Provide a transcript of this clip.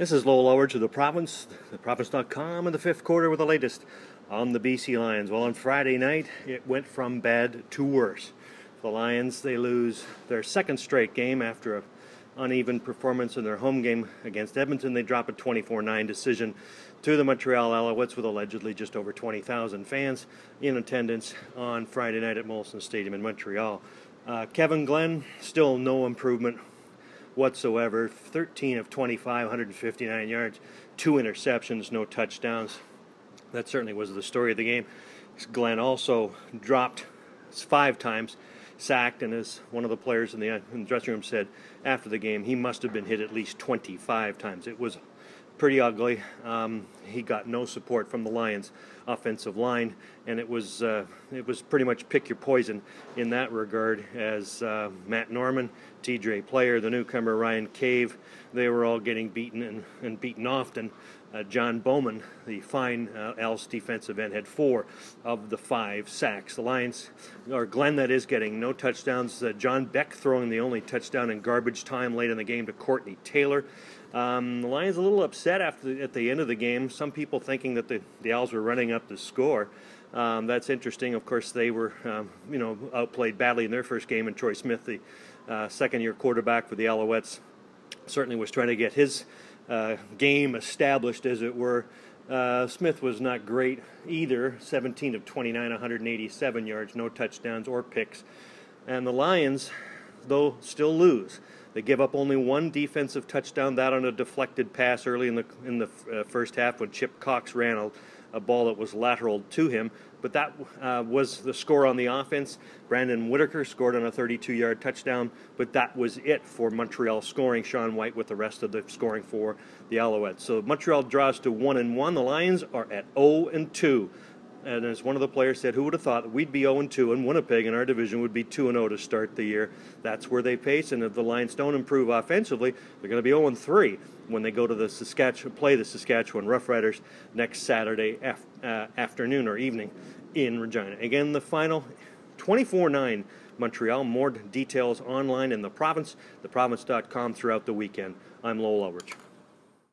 This is Lowell Ullrich of the Province, theprovince.com, and the fifth quarter with the latest on the BC Lions. Well, on Friday night, it went from bad to worse. The Lions, they lose their second straight game after an uneven performance in their home game against Edmonton. They drop a 24-9 decision to the Montreal Alouettes with allegedly just over 20,000 fans in attendance on Friday night at Molson Stadium in Montreal. Kevin Glenn, still no improvement whatsoever. 13 of 25, 159 yards, 2 interceptions, no touchdowns. That certainly was the story of the game. Glenn also dropped 5 times, sacked, and as one of the players in the dressing room said after the game, he must have been hit at least 25 times. It was pretty ugly. He got no support from the Lions' offensive line, and it was pretty much pick your poison in that regard, as Matt Norman, TJ Player, the newcomer Ryan Cave, they were all getting beaten and beaten often. John Bowman, the fine Al's defensive end, had 4 of the 5 sacks. The Lions, or Glenn that is, getting no touchdowns. John Beck throwing the only touchdown in garbage time late in the game to Courtney Taylor. The Lions a little upset at the end of the game. Some people thinking that the Owls were running up the score. That's interesting. Of course, they were outplayed badly in their first game, and Troy Smith, the second-year quarterback for the Alouettes, certainly was trying to get his game established, as it were. Smith was not great either. 17 of 29, 187 yards, no touchdowns or picks. And the Lions, though, still lose. They give up only 1 defensive touchdown, that on a deflected pass early in the first half when Chip Cox ran a ball that was lateral to him. But that was the score on the offense. Brandon Whitaker scored on a 32-yard touchdown, but that was it for Montreal scoring. Sean White with the rest of the scoring for the Alouettes. So Montreal draws to 1-1. The Lions are at 0-2. And as one of the players said, who would have thought that we'd be 0-2 and Winnipeg in our division would be 2-0 to start the year? That's where they pace, and if the Lions don't improve offensively, they're going to be 0-3 when they go to play the Saskatchewan Roughriders next Saturday afternoon or evening in Regina. Again, the final 24-9 Montreal. More details online in the Province, theprovince.com throughout the weekend. I'm Lowell Ullrich.